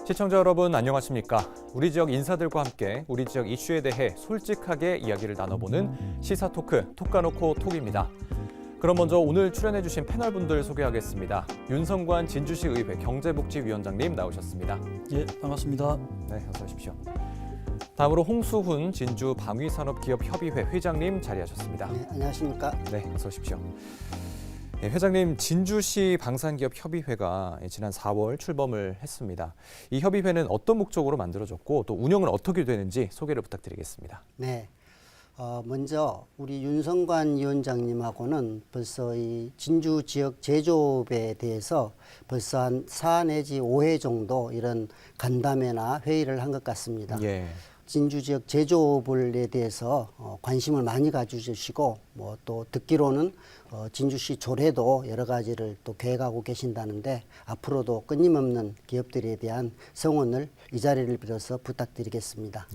시청자 여러분 안녕하십니까? 우리 지역 인사들과 함께 우리 지역 이슈에 대해 솔직하게 이야기를 나눠보는 시사토크 톡까놓고 톡입니다. 그럼 먼저 오늘 출연해주신 패널분들 소개하겠습니다. 윤성관 진주시 의회 경제복지위원장님 나오셨습니다. 예, 반갑습니다. 네, 어서 오십시오. 다음으로 홍수훈 진주 방위산업기업협의회 회장님 자리하셨습니다. 네, 안녕하십니까? 네, 어서 오십시오. 네, 회장님, 진주시 방산기업협의회가 지난 4월 출범을 했습니다. 이 협의회는 어떤 목적으로 만들어졌고 또 운영은 어떻게 되는지 소개를 부탁드리겠습니다. 네, 먼저 우리 윤성관 위원장님하고는 벌써 이 진주 지역 제조업에 대해서 벌써 한 4 내지 5회 정도 이런 간담회나 회의를 한 것 같습니다. 예. 진주 지역 제조업에 대해서 관심을 많이 가져주시고 뭐 또 듣기로는 진주시 조례도 여러 가지를 또 계획하고 계신다는데 앞으로도 끊임없는 기업들에 대한 성원을 이 자리를 빌어서 부탁드리겠습니다.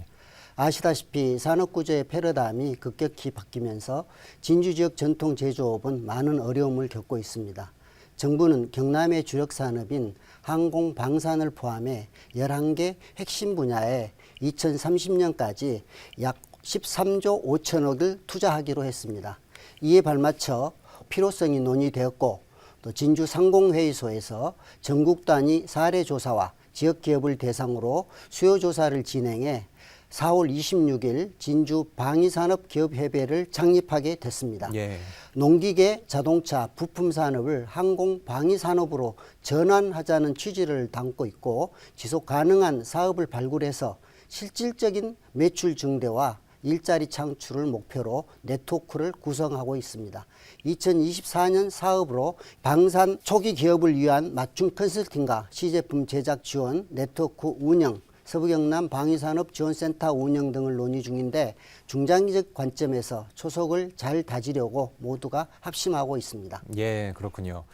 아시다시피 산업구조의 패러다임이 급격히 바뀌면서 진주 지역 전통 제조업은 많은 어려움을 겪고 있습니다. 정부는 경남의 주력 산업인 항공 방산을 포함해 11개 핵심 분야에 2030년까지 약 13조 5천억을 투자하기로 했습니다. 이에 발맞춰 필요성이 논의되었고 또 진주 상공회의소에서 전국 단위 사례 조사와 지역 기업을 대상으로 수요 조사를 진행해 4월 26일 진주 방위산업기업협의회를 창립하게 됐습니다. 예. 농기계, 자동차, 부품 산업을 항공 방위산업으로 전환하자는 취지를 담고 있고 지속 가능한 사업을 발굴해서 실질적인 매출 증대와 일자리 창출을 목표로 네트워크를 구성하고 있습니다. 2024년 사업으로 방산 초기 기업을 위한 맞춤 컨설팅과 시제품 제작 지원, 네트워크 운영, 서부경남 방위산업지원센터 운영 등을 논의 중인데 중장기적 관점에서 초석을 잘 다지려고 모두가 합심하고 있습니다. 예, 그렇군요.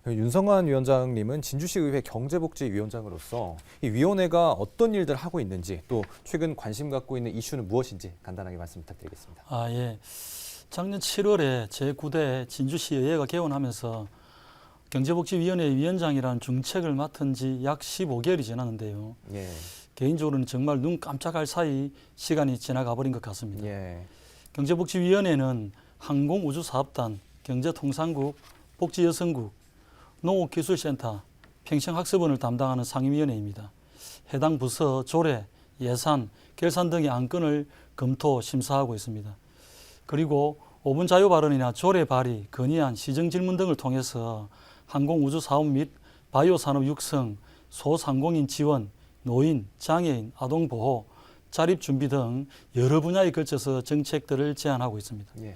윤성관 위원장님은 진주시 의회 경제복지위원장으로서 이 위원회가 어떤 일들 하고 있는지 또 최근 관심 갖고 있는 이슈는 무엇인지 간단하게 말씀 부탁드리겠습니다. 예. 작년 7월에 제9대 진주시 의회가 개원하면서 경제복지위원회 위원장이라는 중책을 맡은 지 약 15개월이 지났는데요. 예. 개인적으로는 정말 눈 깜짝할 사이 시간이 지나가 버린 것 같습니다. 예. 경제복지위원회는 항공우주사업단, 경제통상국, 복지여성국, 농업기술센터, 평생학습원을 담당하는 상임위원회입니다. 해당 부서 조례, 예산, 결산 등의 안건을 검토, 심사하고 있습니다. 그리고 5분 자유 발언이나 조례 발의, 건의안, 시정 질문 등을 통해서 항공우주 사업 및 바이오 산업 육성, 소상공인 지원, 노인, 장애인, 아동 보호, 자립 준비 등 여러 분야에 걸쳐서 정책들을 제안하고 있습니다. 예.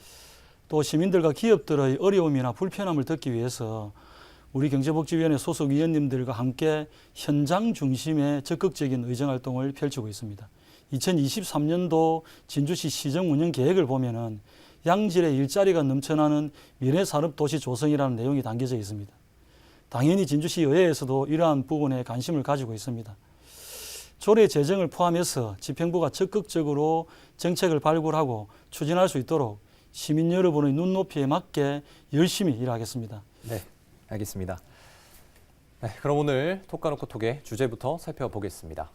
또 시민들과 기업들의 어려움이나 불편함을 듣기 위해서 우리 경제복지위원회 소속 위원님들과 함께 현장 중심의 적극적인 의정활동을 펼치고 있습니다. 2023년도 진주시 시정 운영 계획을 보면은 양질의 일자리가 넘쳐나는 미래산업도시 조성이라는 내용이 담겨져 있습니다. 당연히 진주시 의회에서도 이러한 부분에 관심을 가지고 있습니다. 조례 제정을 포함해서 집행부가 적극적으로 정책을 발굴하고 추진할 수 있도록 시민 여러분의 눈높이에 맞게 열심히 일하겠습니다. 네, 알겠습니다. 네, 그럼 오늘 톡까놓고 톡의 주제부터 살펴보겠습니다.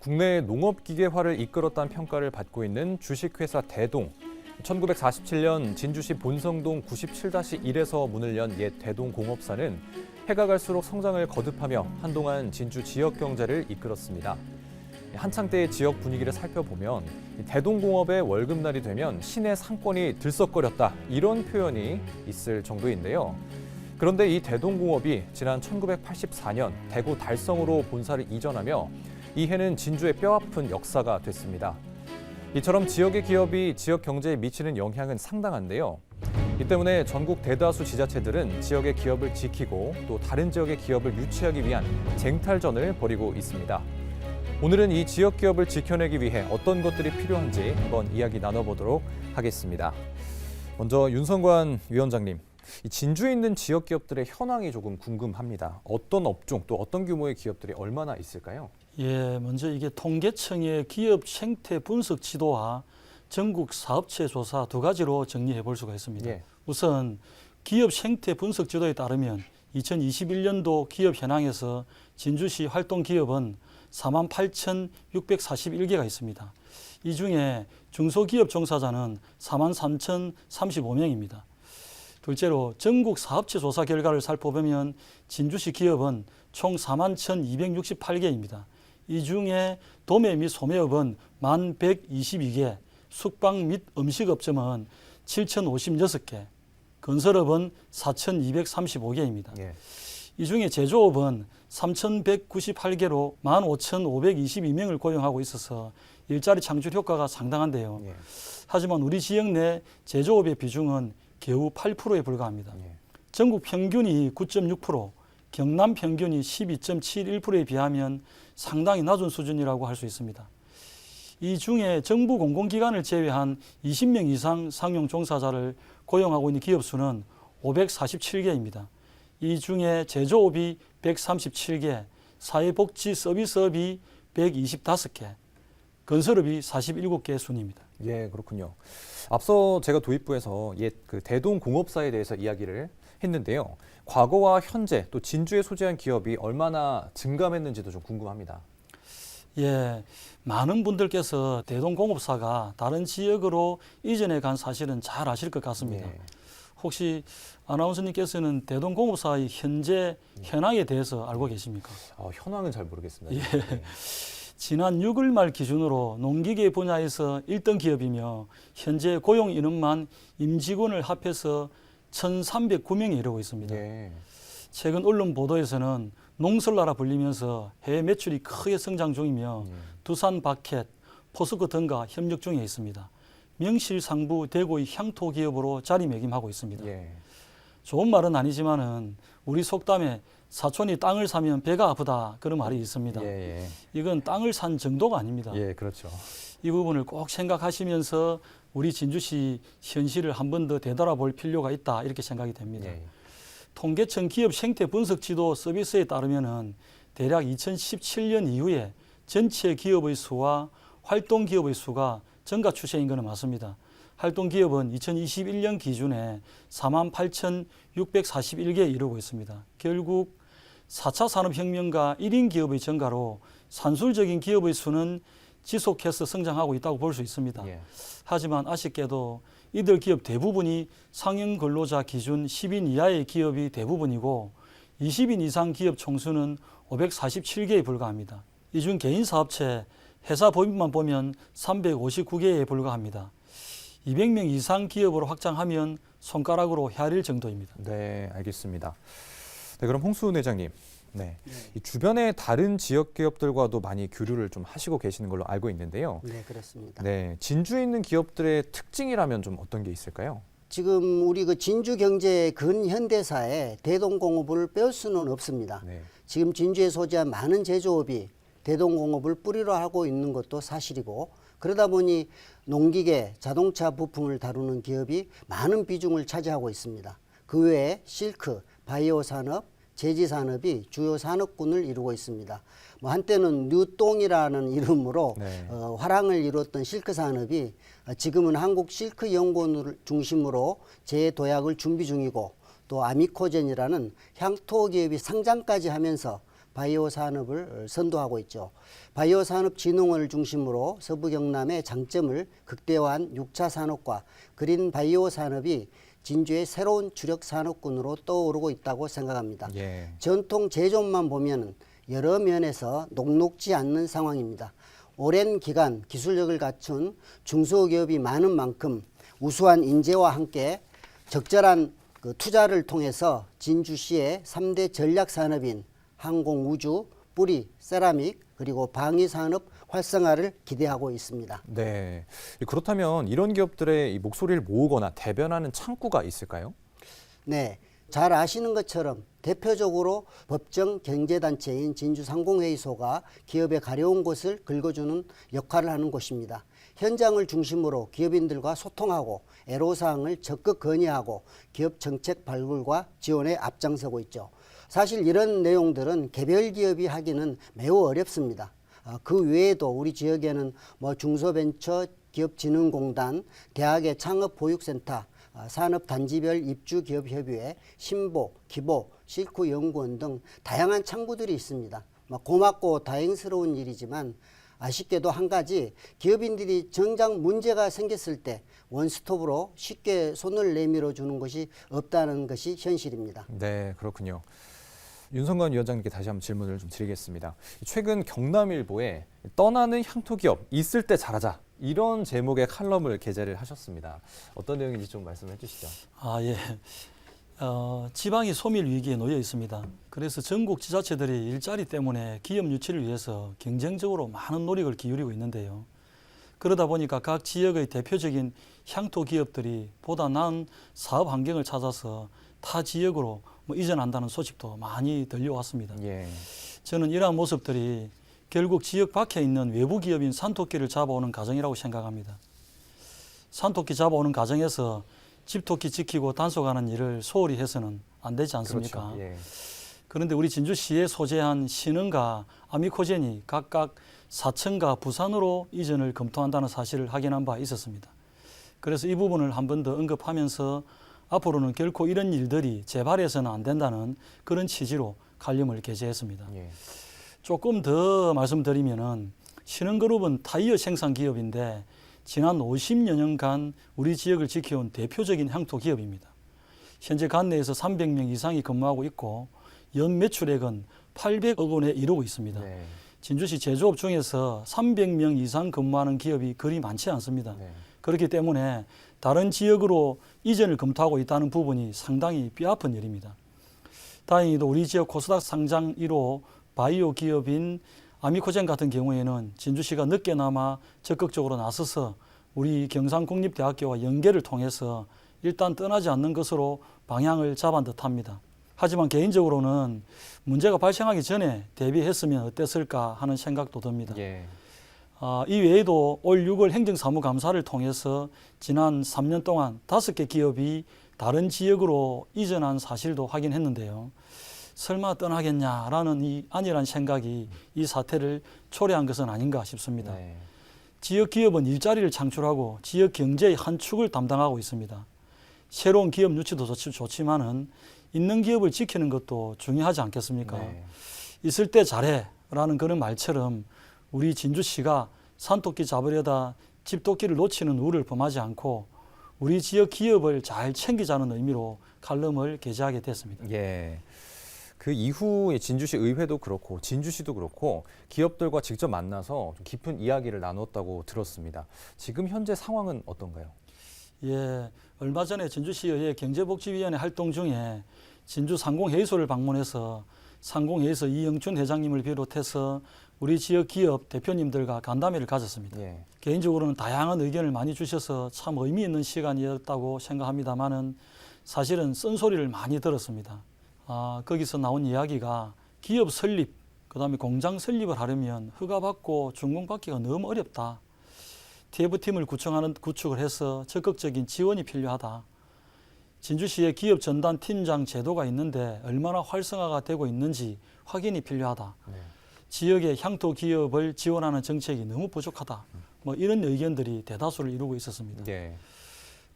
국내 농업기계화를 이끌었다는 평가를 받고 있는 주식회사 대동. 1947년 진주시 본성동 97-1에서 문을 연 옛 대동공업사는 해가 갈수록 성장을 거듭하며 한동안 진주 지역 경제를 이끌었습니다. 한창 때의 지역 분위기를 살펴보면 대동공업의 월급날이 되면 시내 상권이 들썩거렸다 이런 표현이 있을 정도인데요. 그런데 이 대동공업이 지난 1984년 대구 달성으로 본사를 이전하며 이 해는 진주의 뼈아픈 역사가 됐습니다. 이처럼 지역의 기업이 지역 경제에 미치는 영향은 상당한데요. 이 때문에 전국 대다수 지자체들은 지역의 기업을 지키고 또 다른 지역의 기업을 유치하기 위한 쟁탈전을 벌이고 있습니다. 오늘은 이 지역 기업을 지켜내기 위해 어떤 것들이 필요한지 한번 이야기 나눠보도록 하겠습니다. 먼저 윤성관 위원장님, 이 진주에 있는 지역 기업들의 현황이 조금 궁금합니다. 어떤 업종 또 어떤 규모의 기업들이 얼마나 있을까요? 예, 먼저 이게 통계청의 기업 생태 분석 지도와 전국 사업체 조사 두 가지로 정리해 볼 수가 있습니다. 예. 우선 기업 생태 분석 지도에 따르면 2021년도 기업 현황에서 진주시 활동 기업은 48,641개가 있습니다. 이 중에 중소기업 종사자는 43,035명입니다. 둘째로 전국 사업체 조사 결과를 살펴보면 진주시 기업은 총 41,268개입니다. 이 중에 도매 및 소매업은 1,122개, 숙박 및 음식업점은 7,056개, 건설업은 4,235개입니다. 예. 이 중에 제조업은 3,198개로 15,522명을 고용하고 있어서 일자리 창출 효과가 상당한데요. 예. 하지만 우리 지역 내 제조업의 비중은 겨우 8%에 불과합니다. 예. 전국 평균이 9.6%, 경남 평균이 12.71%에 비하면 상당히 낮은 수준이라고 할 수 있습니다. 이 중에 정부 공공기관을 제외한 20명 이상 상용 종사자를 고용하고 있는 기업 수는 547개입니다. 이 중에 제조업이 137개, 사회복지 서비스업이 125개, 건설업이 47개 순입니다. 예, 그렇군요. 앞서 제가 도입부에서 옛 그 대동공업사에 대해서 이야기를 했는데요. 과거와 현재 또 진주에 소재한 기업이 얼마나 증감했는지도 좀 궁금합니다. 예, 많은 분들께서 대동공업사가 다른 지역으로 이전해 간 사실은 잘 아실 것 같습니다. 예. 혹시 아나운서님께서는 대동공업사의 현재 현황에 대해서 알고 계십니까? 현황은 잘 모르겠습니다. 예. 지난 6월 말 기준으로 농기계 분야에서 1등 기업이며 현재 고용 인원만 임직원을 합해서 1,309명에 이르고 있습니다. 예. 최근 언론 보도에서는 농설나라 불리면서 해외 매출이 크게 성장 중이며 두산 바켓, 포스코 등과 협력 중에 있습니다. 명실상부 대구의 향토 기업으로 자리매김하고 있습니다. 예. 좋은 말은 아니지만은 우리 속담에 사촌이 땅을 사면 배가 아프다 그런 말이 있습니다. 예. 이건 땅을 산 정도가 아닙니다. 예, 그렇죠. 이 부분을 꼭 생각하시면서 우리 진주시 현실을 한 번 더 되돌아볼 필요가 있다 이렇게 생각이 됩니다. 예. 통계청 기업 생태 분석 지도 서비스에 따르면은 대략 2017년 이후에 전체 기업의 수와 활동 기업의 수가 증가 추세인 것은 맞습니다. 활동 기업은 2021년 기준에 48,641개에 이르고 있습니다. 결국 4차 산업혁명과 1인 기업의 증가로 산술적인 기업의 수는 지속해서 성장하고 있다고 볼 수 있습니다. 예. 하지만 아쉽게도 이들 기업 대부분이 상용 근로자 기준 10인 이하의 기업이 대부분이고 20인 이상 기업 총수는 547개에 불과합니다. 이 중 개인 사업체, 회사 법인만 보면 359개에 불과합니다. 200명 이상 기업으로 확장하면 손가락으로 헤아릴 정도입니다. 네, 알겠습니다. 네, 그럼 홍수훈 회장님. 네. 이 주변의 다른 지역 기업들과도 많이 교류를 좀 하시고 계시는 걸로 알고 있는데요. 네, 그렇습니다. 네, 진주에 있는 기업들의 특징이라면 좀 어떤 게 있을까요? 지금 우리 그 진주 경제 근현대사에 대동공업을 빼올 수는 없습니다. 네. 지금 진주에 소재한 많은 제조업이 대동공업을 뿌리로 하고 있는 것도 사실이고, 그러다 보니 농기계, 자동차 부품을 다루는 기업이 많은 비중을 차지하고 있습니다. 그 외에 실크, 바이오 산업, 제지 산업이 주요 산업군을 이루고 있습니다. 뭐 한때는 뉴똥이라는 이름으로 네. 화랑을 이뤘던 실크 산업이 지금은 한국 실크 연구원을 중심으로 재도약을 준비 중이고, 또 아미코젠이라는 향토 기업이 상장까지 하면서 바이오 산업을 선도하고 있죠. 바이오 산업 진흥원을 중심으로 서부 경남의 장점을 극대화한 6차 산업과 그린 바이오 산업이 진주의 새로운 주력 산업군으로 떠오르고 있다고 생각합니다. 예. 전통 제조업만 보면 여러 면에서 녹록지 않는 상황입니다. 오랜 기간 기술력을 갖춘 중소기업이 많은 만큼 우수한 인재와 함께 적절한 그 투자를 통해서 진주시의 3대 전략산업인 항공, 우주, 뿌리, 세라믹 그리고 방위산업 활성화를 기대하고 있습니다. 네. 그렇다면 이런 기업들의 이 목소리를 모으거나 대변하는 창구가 있을까요? 네, 잘 아시는 것처럼 대표적으로 법정 경제단체인 진주상공회의소가 기업의 가려운 곳을 긁어주는 역할을 하는 곳입니다. 현장을 중심으로 기업인들과 소통하고 애로사항을 적극 건의하고 기업 정책 발굴과 지원에 앞장서고 있죠. 사실 이런 내용들은 개별 기업이 하기는 매우 어렵습니다. 그 외에도 우리 지역에는 중소벤처기업진흥공단, 대학의 창업보육센터, 산업단지별 입주기업협의회, 신보, 기보, 실크연구원 등 다양한 창구들이 있습니다. 고맙고 다행스러운 일이지만 아쉽게도 한 가지 기업인들이 정작 문제가 생겼을 때 원스톱으로 쉽게 손을 내밀어 주는 것이 없다는 것이 현실입니다. 네, 그렇군요. 윤성관 위원장님께 다시 한번 질문을 좀 드리겠습니다. 최근 경남일보에 떠나는 향토기업 있을 때 잘하자 이런 제목의 칼럼을 게재를 하셨습니다. 어떤 내용인지 좀 말씀해 주시죠. 예. 지방이 소멸 위기에 놓여 있습니다. 그래서 전국 지자체들이 일자리 때문에 기업 유치를 위해서 경쟁적으로 많은 노력을 기울이고 있는데요. 그러다 보니까 각 지역의 대표적인 향토 기업들이 보다 나은 사업 환경을 찾아서 타 지역으로 이전한다는 소식도 많이 들려왔습니다. 예. 저는 이러한 모습들이 결국 지역 밖에 있는 외부 기업인 산토끼를 잡아오는 과정이라고 생각합니다. 산토끼 잡아오는 과정에서 집토끼 지키고 단속하는 일을 소홀히 해서는 안 되지 않습니까? 그렇죠. 예. 그런데 우리 진주시에 소재한 신흥과 아미코젠이 각각 사천과 부산으로 이전을 검토한다는 사실을 확인한 바 있었습니다. 그래서 이 부분을 한 번 더 언급하면서 앞으로는 결코 이런 일들이 재발해서는 안 된다는 그런 취지로 칼럼을 게재했습니다. 예. 조금 더 말씀드리면은 신흥그룹은 타이어 생산 기업인데 지난 50여 년간 우리 지역을 지켜온 대표적인 향토 기업입니다. 현재 관내에서 300명 이상이 근무하고 있고 연 매출액은 800억 원에 이르고 있습니다. 네. 진주시 제조업 중에서 300명 이상 근무하는 기업이 그리 많지 않습니다. 네. 그렇기 때문에 다른 지역으로 이전을 검토하고 있다는 부분이 상당히 뼈아픈 일입니다. 다행히도 우리 지역 코스닥 상장 1호 바이오 기업인 아미코젠 같은 경우에는 진주시가 늦게나마 적극적으로 나서서 우리 경상국립대학교와 연계를 통해서 일단 떠나지 않는 것으로 방향을 잡은 듯합니다. 하지만 개인적으로는 문제가 발생하기 전에 대비했으면 어땠을까 하는 생각도 듭니다. 예. 이 외에도 올 6월 행정사무감사를 통해서 지난 3년 동안 5개 기업이 다른 지역으로 이전한 사실도 확인했는데요. 설마 떠나겠냐라는 이 안일한 생각이 이 사태를 초래한 것은 아닌가 싶습니다. 네. 지역 기업은 일자리를 창출하고 지역 경제의 한 축을 담당하고 있습니다. 새로운 기업 유치도 좋지만은 있는 기업을 지키는 것도 중요하지 않겠습니까? 네. 있을 때 잘해라는 그런 말처럼 우리 진주시가 산토끼 잡으려다 집토끼를 놓치는 우를 범하지 않고 우리 지역 기업을 잘 챙기자는 의미로 칼럼을 게재하게 됐습니다. 예. 그 이후에 진주시 의회도 그렇고 진주시도 그렇고 기업들과 직접 만나서 좀 깊은 이야기를 나눴다고 들었습니다. 지금 현재 상황은 어떤가요? 예, 얼마 전에 진주시의회 경제복지위원회 활동 중에 진주 상공회의소를 방문해서 상공회의소 이영춘 회장님을 비롯해서 우리 지역 기업 대표님들과 간담회를 가졌습니다. 예. 개인적으로는 다양한 의견을 많이 주셔서 참 의미 있는 시간이었다고 생각합니다만은 사실은 쓴소리를 많이 들었습니다. 거기서 나온 이야기가 기업 설립, 그다음에 공장 설립을 하려면 허가받고 준공받기가 너무 어렵다. TF팀을 구축을 해서 적극적인 지원이 필요하다. 진주시에 기업 전담 팀장 제도가 있는데 얼마나 활성화가 되고 있는지 확인이 필요하다. 네. 지역의 향토 기업을 지원하는 정책이 너무 부족하다. 이런 의견들이 대다수를 이루고 있었습니다. 예.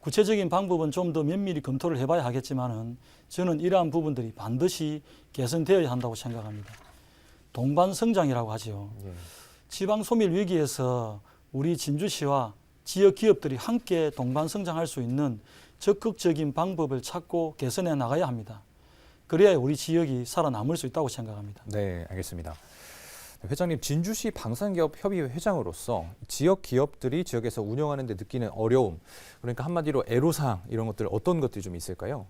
구체적인 방법은 좀 더 면밀히 검토를 해봐야 하겠지만은 저는 이러한 부분들이 반드시 개선되어야 한다고 생각합니다. 동반성장이라고 하죠. 예. 지방 소멸 위기에서 우리 진주시와 지역 기업들이 함께 동반성장할 수 있는 적극적인 방법을 찾고 개선해 나가야 합니다. 그래야 우리 지역이 살아남을 수 있다고 생각합니다. 네, 알겠습니다. 회장님, 진주시 방산기업협의회 회장으로서 지역 기업들이 지역에서 운영하는 데 느끼는 어려움, 그러니까 한마디로 애로사항 이런 것들 어떤 것들이 좀 있을까요?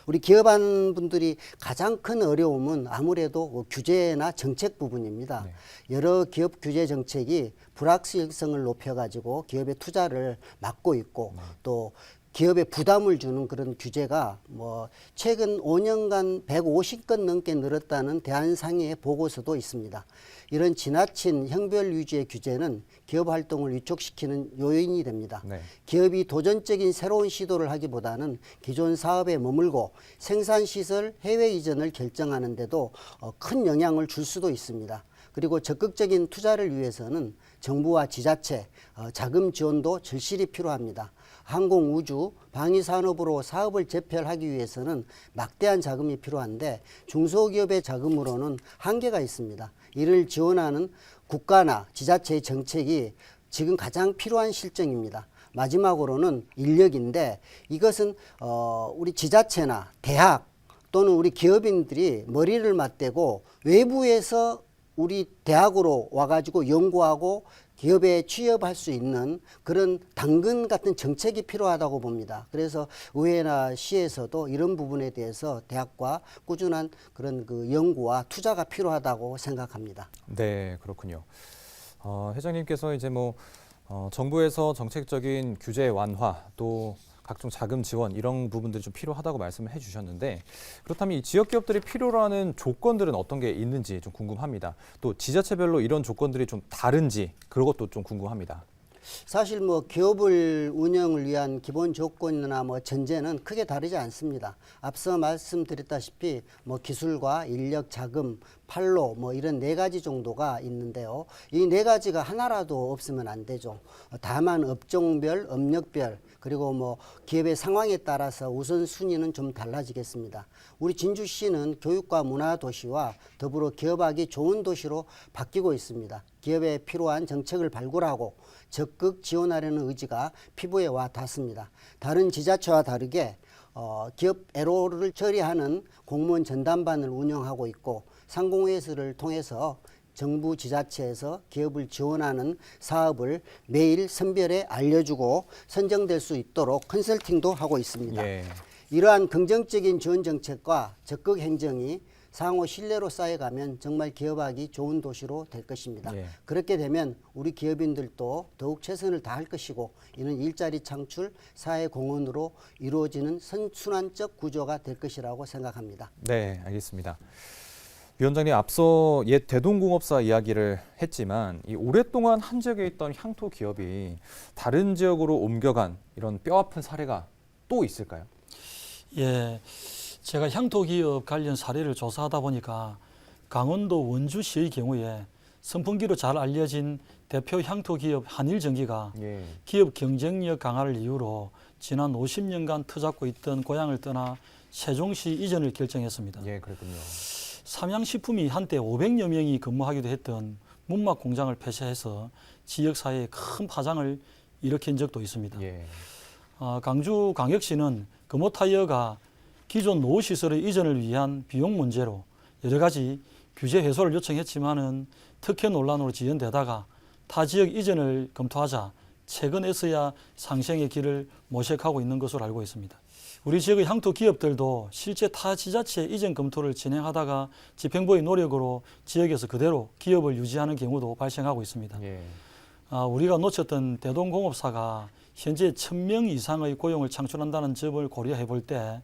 우리 기업한 분들이 가장 큰 어려움은 아무래도 규제나 정책 부분입니다. 네. 여러 기업 규제 정책이 불확실성을 높여가지고 기업의 투자를 막고 있고 또 기업에 부담을 주는 그런 규제가 뭐 최근 5년간 150건 넘게 늘었다는 대한상의의 보고서도 있습니다. 이런 지나친 형별 위주의 규제는 기업 활동을 위축시키는 요인이 됩니다. 네. 기업이 도전적인 새로운 시도를 하기보다는 기존 사업에 머물고 생산시설 해외 이전을 결정하는 데도 큰 영향을 줄 수도 있습니다. 그리고 적극적인 투자를 위해서는 정부와 지자체, 자금 지원도 절실히 필요합니다. 항공, 우주, 방위 산업으로 사업을 재편하기 위해서는 막대한 자금이 필요한데 중소기업의 자금으로는 한계가 있습니다. 이를 지원하는 국가나 지자체의 정책이 지금 가장 필요한 실정입니다. 마지막으로는 인력인데 이것은 우리 지자체나 대학 또는 우리 기업인들이 머리를 맞대고 외부에서 우리 대학으로 와가지고 연구하고 기업에 취업할 수 있는 그런 당근 같은 정책이 필요하다고 봅니다. 그래서 의회나 시에서도 이런 부분에 대해서 대학과 꾸준한 그런 그 연구와 투자가 필요하다고 생각합니다. 네, 그렇군요. 회장님께서 이제 정부에서 정책적인 규제 완화 또 각종 자금 지원 이런 부분들이 좀 필요하다고 말씀을 해주셨는데 그렇다면 이 지역 기업들이 필요로 하는 조건들은 어떤 게 있는지 좀 궁금합니다. 또 지자체별로 이런 조건들이 좀 다른지 그런 것도 좀 궁금합니다. 사실 기업을 운영을 위한 기본 조건이나 전제는 크게 다르지 않습니다. 앞서 말씀드렸다시피 기술과 인력, 자금, 판로 이런 4가지 정도가 있는데요. 이 4가지가 하나라도 없으면 안 되죠. 다만 업종별, 업력별 그리고 기업의 상황에 따라서 우선순위는 좀 달라지겠습니다. 우리 진주시는 교육과 문화 도시와 더불어 기업하기 좋은 도시로 바뀌고 있습니다. 기업에 필요한 정책을 발굴하고 적극 지원하려는 의지가 피부에 와 닿습니다. 다른 지자체와 다르게 기업 애로를 처리하는 공무원 전담반을 운영하고 있고 상공회의를 통해서 정부 지자체에서 기업을 지원하는 사업을 매일 선별해 알려주고 선정될 수 있도록 컨설팅도 하고 있습니다. 예. 이러한 긍정적인 지원 정책과 적극 행정이 상호 신뢰로 쌓여가면 정말 기업하기 좋은 도시로 될 것입니다. 예. 그렇게 되면 우리 기업인들도 더욱 최선을 다할 것이고 이는 일자리 창출, 사회 공헌으로 이루어지는 선순환적 구조가 될 것이라고 생각합니다. 네, 알겠습니다. 위원장님, 앞서 옛 대동공업사 이야기를 했지만 이 오랫동안 한 지역에 있던 향토 기업이 다른 지역으로 옮겨간 이런 뼈아픈 사례가 또 있을까요? 예, 제가 향토기업 관련 사례를 조사하다 보니까 강원도 원주시의 경우에 선풍기로 잘 알려진 대표 향토기업 한일전기가 예. 기업 경쟁력 강화를 이유로 지난 50년간 터잡고 있던 고향을 떠나 세종시 이전을 결정했습니다. 예, 그렇군요. 삼양식품이 한때 500여 명이 근무하기도 했던 문막 공장을 폐쇄해서 지역사회에 큰 파장을 일으킨 적도 있습니다. 예. 강주광역시는 금호타이어가 기존 노후시설의 이전을 위한 비용 문제로 여러 가지 규제 해소를 요청했지만은 특혜 논란으로 지연되다가 타 지역 이전을 검토하자 최근에서야 상생의 길을 모색하고 있는 것으로 알고 있습니다. 우리 지역의 향토 기업들도 실제 타 지자체 이전 검토를 진행하다가 집행부의 노력으로 지역에서 그대로 기업을 유지하는 경우도 발생하고 있습니다. 예. 우리가 놓쳤던 대동공업사가 현재 1000명 이상의 고용을 창출한다는 점을 고려해 볼 때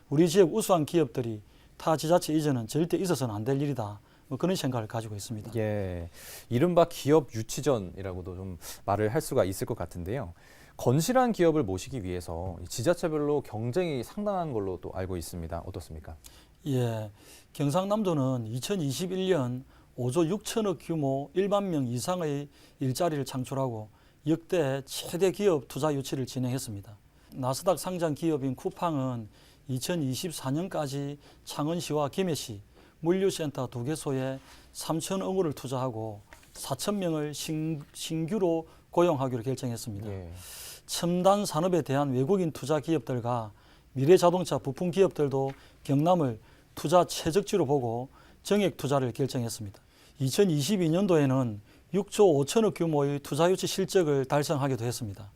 우리 지역 우수한 기업들이 타 지자체 이전은 절대 있어서는 안 될 일이다. 그런 생각을 가지고 있습니다. 예. 이른바 기업 유치전이라고도 좀 말을 할 수가 있을 것 같은데요. 건실한 기업을 모시기 위해서 지자체별로 경쟁이 상당한 걸로 또 알고 있습니다. 어떻습니까? 예, 경상남도는 2021년 5조 6천억 규모 1만 명 이상의 일자리를 창출하고 역대 최대 기업 투자 유치를 진행했습니다. 나스닥 상장 기업인 쿠팡은 2024년까지 창원시와 김해시 물류센터 2개소에 3천억 원을 투자하고 4천 명을 신규로 고용하기로 결정했습니다. 예. 첨단 산업에 대한 외국인 투자 기업들과 미래자동차 부품 기업들도 경남을 투자 최적지로 보고 정액 투자를 결정했습니다. 2022년도에는 6조 5천억 규모의 투자 유치 실적을 달성하기도 했습니다.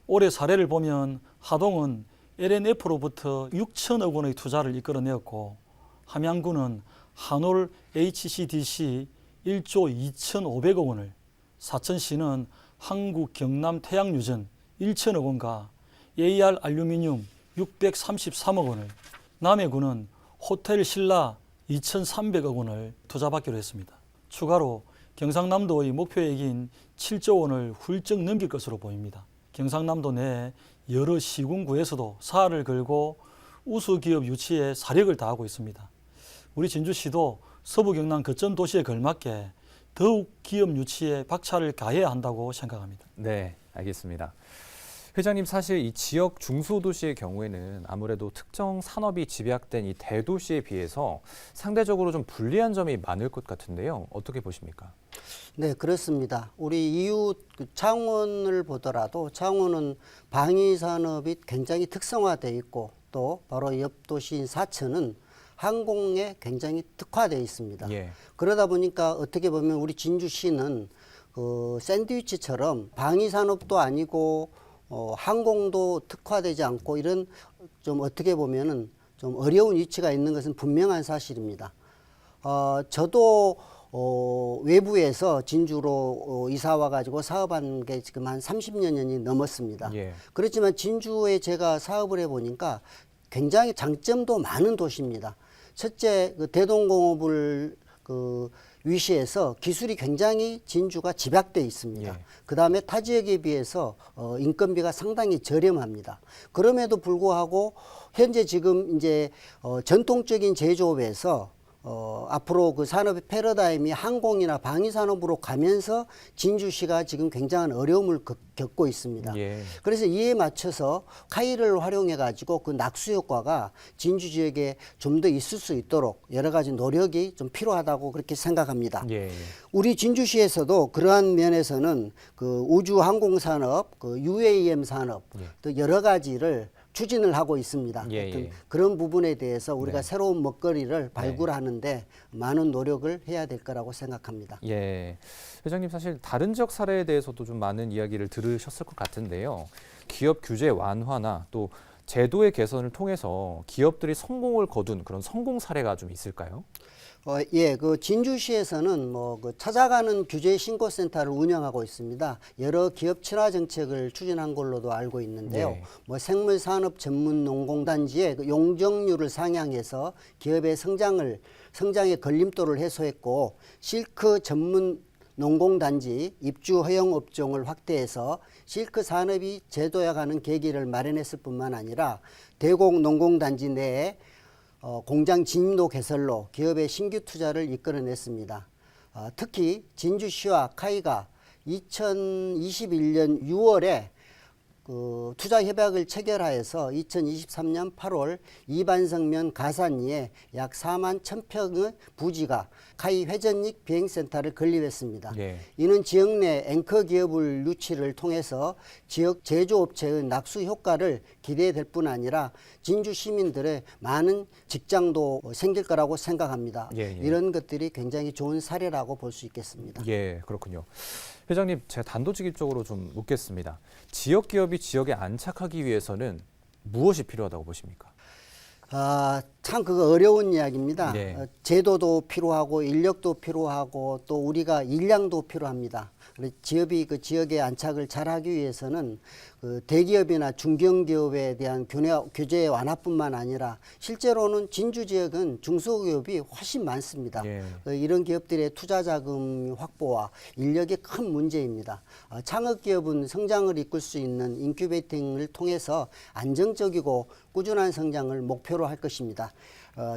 올해 사례를 보면 하동은 LNF로부터 6천억 원의 투자를 이끌어내었고, 함양군은 한올 HCDC 1조 2,500억 원을, 사천시는 한국 경남 태양유전 1천억 원과 AR 알루미늄 633억 원을, 남해군은 호텔 신라 2,300억 원을 투자받기로 했습니다. 추가로 경상남도의 목표액인 7조 원을 훌쩍 넘길 것으로 보입니다. 경상남도 내 여러 시군구에서도 사활을 걸고 우수기업 유치에 사력을 다하고 있습니다. 우리 진주시도 서부 경남 거점 도시에 걸맞게 더욱 기업 유치에 박차를 가해야 한다고 생각합니다. 네, 알겠습니다. 회장님, 사실 이 지역 중소도시의 경우에는 아무래도 특정 산업이 집약된 이 대도시에 비해서 상대적으로 좀 불리한 점이 많을 것 같은데요. 어떻게 보십니까? 네, 그렇습니다. 우리 이웃 창원을 보더라도 창원은 방위 산업이 굉장히 특성화되어 있고, 또 바로 옆 도시인 사천은 항공에 굉장히 특화되어 있습니다. 예. 그러다 보니까 어떻게 보면 우리 진주시는 샌드위치처럼 방위 산업도 아니고 항공도 특화되지 않고, 이런 좀 어떻게 보면은 좀 어려운 위치가 있는 것은 분명한 사실입니다. 저도 외부에서 진주로 이사 와가지고 사업한 게 지금 한 30년이 넘었습니다. 예. 그렇지만 진주에 제가 사업을 해보니까 굉장히 장점도 많은 도시입니다. 첫째, 대동공업을 위시해서 기술이 굉장히 진주가 집약돼 있습니다. 예. 그 다음에 타 지역에 비해서 인건비가 상당히 저렴합니다. 그럼에도 불구하고 현재 지금 이제 전통적인 제조업에서 앞으로 그 산업의 패러다임이 항공이나 방위 산업으로 가면서 진주시가 지금 굉장한 어려움을 겪고 있습니다. 예. 그래서 이에 맞춰서 카이를 활용해 가지고 그 낙수 효과가 진주 지역에 좀 더 있을 수 있도록 여러 가지 노력이 좀 필요하다고 그렇게 생각합니다. 예. 우리 진주시에서도 그러한 면에서는 그 우주 항공 산업, 그 UAM 산업, 또 여러 가지를 추진을 하고 있습니다. 예, 하여튼 예. 그런 부분에 대해서 우리가 네. 새로운 먹거리를 발굴하는데 많은 노력을 해야 될 거라고 생각합니다. 예. 회장님, 사실 다른 지역 사례에 대해서도 좀 많은 이야기를 들으셨을 것 같은데요. 기업 규제 완화나 또 제도의 개선을 통해서 기업들이 성공을 거둔 그런 성공 사례가 좀 있을까요? 예, 그 진주시에서는 그 찾아가는 규제 신고센터를 운영하고 있습니다. 여러 기업 친화 정책을 추진한 걸로도 알고 있는데요. 네. 생물 산업 전문 농공단지의 그 용적률을 상향해서 기업의 성장의 걸림돌을 해소했고, 실크 전문 농공단지 입주 허용 업종을 확대해서 실크 산업이 제도화가는 계기를 마련했을 뿐만 아니라 대곡 농공단지 내에 공장 진입도 개설로 기업의 신규 투자를 이끌어냈습니다. 특히 진주시와 카이가 2021년 6월에 그 투자 협약을 체결하여서 2023년 8월 이반성면 가산리에 약 4만 1,000평의 부지가 카이 회전익 비행센터를 건립했습니다. 예. 이는 지역 내 앵커 기업을 유치를 통해서 지역 제조업체의 낙수 효과를 기대될 뿐 아니라 진주 시민들의 많은 직장도 생길 거라고 생각합니다. 예, 예. 이런 것들이 굉장히 좋은 사례라고 볼 수 있겠습니다. 예, 그렇군요. 회장님, 제가 단도직입적으로 좀 묻겠습니다. 지역 기업이 지역에 안착하기 위해서는 무엇이 필요하다고 보십니까? 참 그거 어려운 이야기입니다. 네. 제도도 필요하고 인력도 필요하고 또 우리가 인량도 필요합니다. 기업이 그 지역에 안착을 잘하기 위해서는 그 대기업이나 중견기업에 대한 규제 완화뿐만 아니라 실제로는 진주 지역은 중소기업이 훨씬 많습니다. 예. 이런 기업들의 투자 자금 확보와 인력이 큰 문제입니다. 창업기업은 성장을 이끌 수 있는 인큐베이팅을 통해서 안정적이고 꾸준한 성장을 목표로 할 것입니다.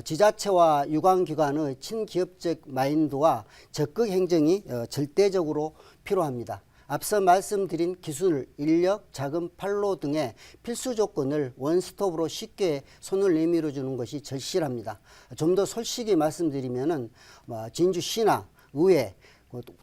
지자체와 유관기관의 친기업적 마인드와 적극 행정이 절대적으로 필요합니다. 앞서 말씀드린 기술, 인력, 자금, 판로 등의 필수 조건을 원스톱으로 쉽게 손을 내밀어 주는 것이 절실합니다. 좀 더 솔직히 말씀드리면은 진주시나 의회,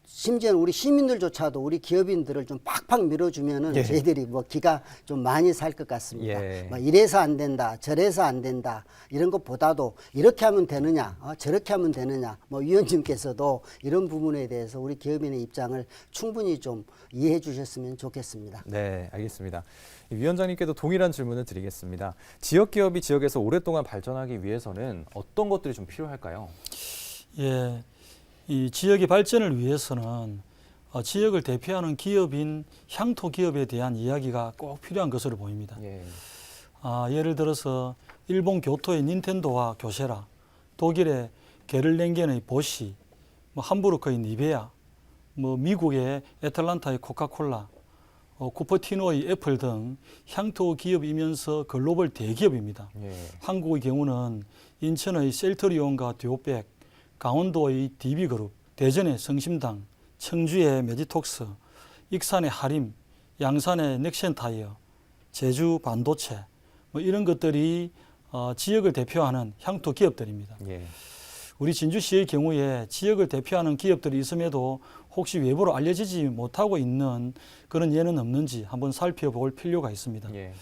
심지어는 우리 시민들조차도 우리 기업인들을 좀 팍팍 밀어주면은 예. 저희들이 뭐 기가 좀 많이 살 것 같습니다. 예. 막 이래서 안 된다, 저래서 안 된다 이런 것보다도 이렇게 하면 되느냐, 저렇게 하면 되느냐, 뭐 위원님께서도 이런 부분에 대해서 우리 기업인의 입장을 충분히 좀 이해해 주셨으면 좋겠습니다. 네, 알겠습니다. 위원장님께도 동일한 질문을 드리겠습니다. 지역 기업이 지역에서 오랫동안 발전하기 위해서는 어떤 것들이 좀 필요할까요? 예, 이 지역의 발전을 위해서는 지역을 대표하는 기업인 향토 기업에 대한 이야기가 꼭 필요한 것으로 보입니다. 예. 예를 들어서 일본 교토의 닌텐도와 교세라, 독일의 게를랭겐의 보시, 뭐 함부르크의 니베아, 뭐 미국의 애틀란타의 코카콜라, 쿠퍼티노의 애플 등 향토 기업이면서 글로벌 대기업입니다. 예. 한국의 경우는 인천의 셀트리온과 듀오백, 강원도의 DB그룹, 대전의 성심당, 청주의 메디톡스, 익산의 하림, 양산의 넥센타이어, 제주 반도체 뭐 이런 것들이 지역을 대표하는 향토 기업들입니다. 예. 우리 진주시의 경우에 지역을 대표하는 기업들이 있음에도 혹시 외부로 알려지지 못하고 있는 그런 예는 없는지 한번 살펴볼 필요가 있습니다. 예.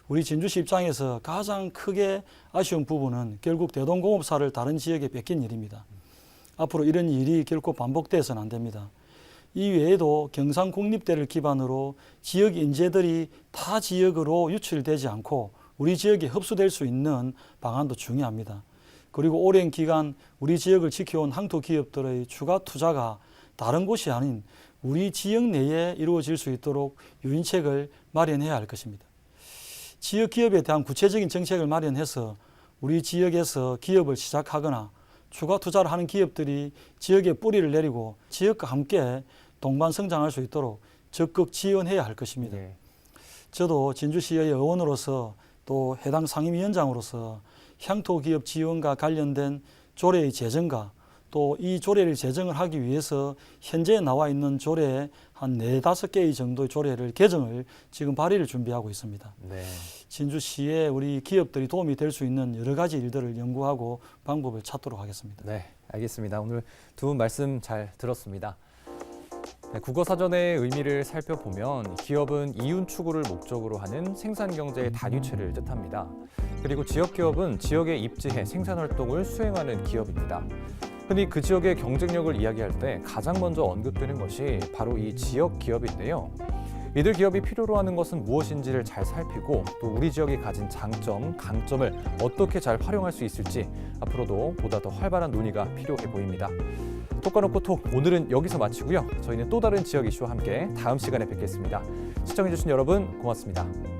우리 진주시 입장에서 가장 크게 아쉬운 부분은 결국 대동공업사를 다른 지역에 뺏긴 일입니다. 앞으로 이런 일이 결코 반복돼서는 안 됩니다. 이 외에도 경상국립대를 기반으로 지역 인재들이 타 지역으로 유출되지 않고 우리 지역에 흡수될 수 있는 방안도 중요합니다. 그리고 오랜 기간 우리 지역을 지켜온 항토 기업들의 추가 투자가 다른 곳이 아닌 우리 지역 내에 이루어질 수 있도록 유인책을 마련해야 할 것입니다. 지역 기업에 대한 구체적인 정책을 마련해서 우리 지역에서 기업을 시작하거나 추가 투자를 하는 기업들이 지역에 뿌리를 내리고 지역과 함께 동반 성장할 수 있도록 적극 지원해야 할 것입니다. 예. 저도 진주시의 의원으로서 또 해당 상임위원장으로서 향토 기업 지원과 관련된 조례의 제정과 또 이 조례를 제정을 하기 위해서 현재 나와 있는 조례 한 4-5개의 정도의 조례를 개정을 지금 발의를 준비하고 있습니다. 네. 진주시에 우리 기업들이 도움이 될 수 있는 여러 가지 일들을 연구하고 방법을 찾도록 하겠습니다. 네, 알겠습니다. 오늘 두 분 말씀 잘 들었습니다. 네, 국어사전의 의미를 살펴보면 기업은 이윤 추구를 목적으로 하는 생산경제의 다류체를 뜻합니다. 그리고 지역기업은 지역에 입지해 생산활동을 수행하는 기업입니다. 흔히 그 지역의 경쟁력을 이야기할 때 가장 먼저 언급되는 것이 바로 이 지역기업인데요. 이들 기업이 필요로 하는 것은 무엇인지를 잘 살피고 또 우리 지역이 가진 장점, 강점을 어떻게 잘 활용할 수 있을지 앞으로도 보다 더 활발한 논의가 필요해 보입니다. 톡까놓고 톡 오늘은 여기서 마치고요. 저희는 또 다른 지역 이슈와 함께 다음 시간에 뵙겠습니다. 시청해주신 여러분 고맙습니다.